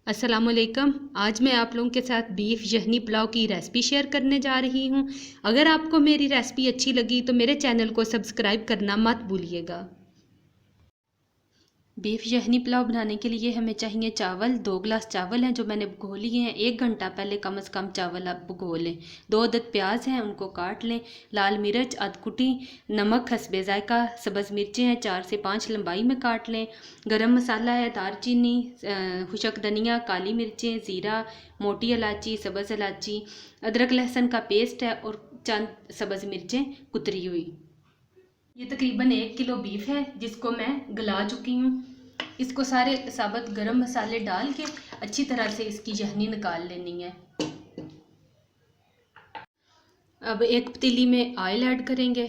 अस्सलामुअलैकुम। आज मैं आप लोगों के साथ बीफ यखनी पुलाव की रेसिपी शेयर करने जा रही हूँ। अगर आपको मेरी रेसिपी अच्छी लगी तो मेरे चैनल को सब्सक्राइब करना मत भूलिएगा। बीफ यखनी पुलाव बनाने के लिए हमें चाहिए चावल। 2 गिलास चावल हैं जो मैंने भिगो लिए हैं। 1 घंटा पहले कम से कम चावल आप भिगो लें। 2 अदद प्याज हैं, उनको काट लें। लाल मिर्च अध कुटी, नमक हस्बे जायका, सब्ज़ मिर्चें हैं 4 से 5 लंबाई में काट लें। गरम मसाला है दालचीनी, खुशक धनिया, काली मिर्चें, ज़ीरा, मोटी इलायची, सब्ज़ इलायची, अदरक लहसुन का पेस्ट है और चंद सब्ज़ मिर्चें कुतरी हुई। ये तकरीबन 1 किलो बीफ है जिसको मैं गला चुकी हूँ। इसको सारे साबुत गरम मसाले डाल के अच्छी तरह से इसकी यखनी निकाल लेनी है। अब एक पतीली में ऑयल ऐड करेंगे।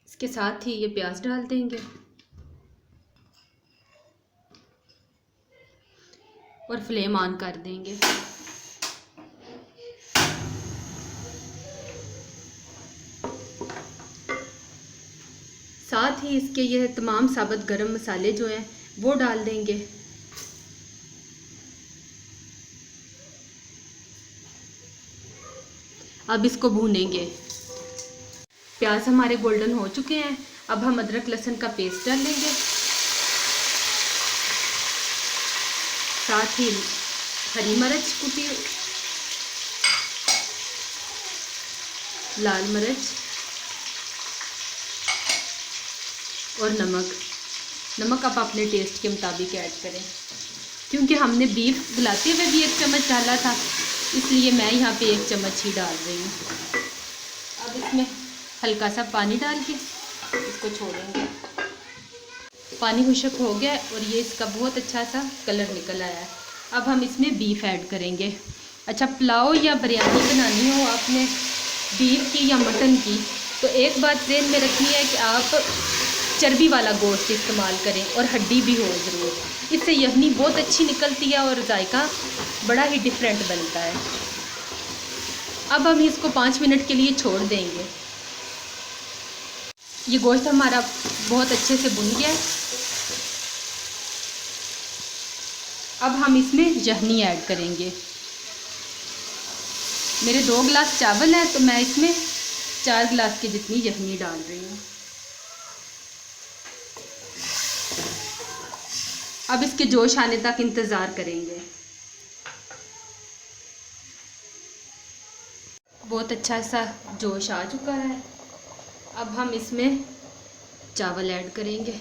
इसके साथ ही ये प्याज डाल देंगे और फ्लेम ऑन कर देंगे। साथ ही इसके ये तमाम साबुत गरम मसाले जो हैं वो डाल देंगे। अब इसको भूनेंगे। प्याज हमारे गोल्डन हो चुके हैं। अब हम अदरक लहसुन का पेस्ट डाल लेंगे, साथ ही हरी मिर्च कुटी, लाल मिर्च और नमक आप अपने टेस्ट के मुताबिक ऐड करें। क्योंकि हमने बीफ गलाते हुए भी 1 चम्मच डाला था, इसलिए मैं यहाँ पे 1 चम्मच ही डाल रही हूँ। अब इसमें हल्का सा पानी डाल के इसको छोड़ेंगे। पानी खुश्क हो गया और ये इसका बहुत अच्छा सा कलर निकल आया है। अब हम इसमें बीफ ऐड करेंगे। अच्छा, पुलाव या बिरयानी बनानी हो आपने बीफ की या मटन की, तो एक बात ज़हन में रखनी है कि आप चर्बी वाला गोश्त इस्तेमाल करें और हड्डी भी हो ज़रूर। इससे यखनी बहुत अच्छी निकलती है और जायका बड़ा ही डिफरेंट बनता है। अब हम इसको 5 मिनट के लिए छोड़ देंगे। ये गोश्त हमारा बहुत अच्छे से भुन गया है। अब हम इसमें यखनी ऐड करेंगे। मेरे 2 गिलास चावल हैं तो मैं इसमें 4 गिलास की जितनी यखनी डाल रही हूँ। अब इसके जोश आने तक इंतज़ार करेंगे। बहुत अच्छा सा जोश आ चुका है। अब हम इसमें चावल ऐड करेंगे।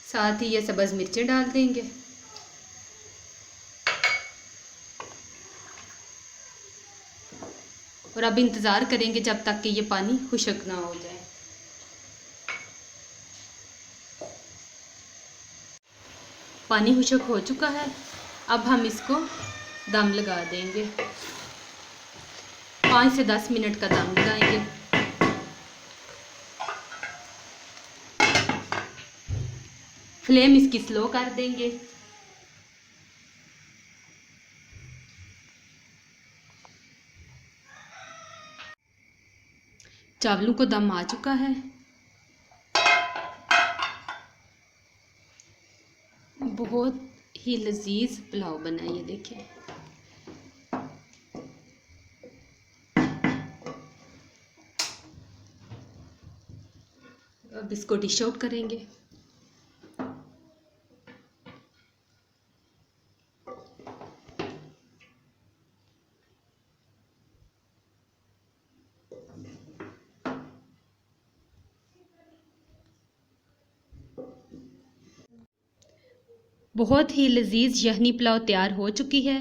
साथ ही ये सब्ज़ मिर्चें डाल देंगे। और अब इंतज़ार करेंगे जब तक कि ये पानी खुश्क ना हो जाए। पानी खुश्क हो चुका है। अब हम इसको दम लगा देंगे। 5 से 10 मिनट का दम लगाएंगे। फ्लेम इसकी स्लो कर देंगे। चावलों को दम आ चुका है। बहुत ही लजीज पुलाव बना है, ये देखिए। अब इसको डिश आउट करेंगे। बहुत ही लजीज यखनी पुलाव तैयार हो चुकी है।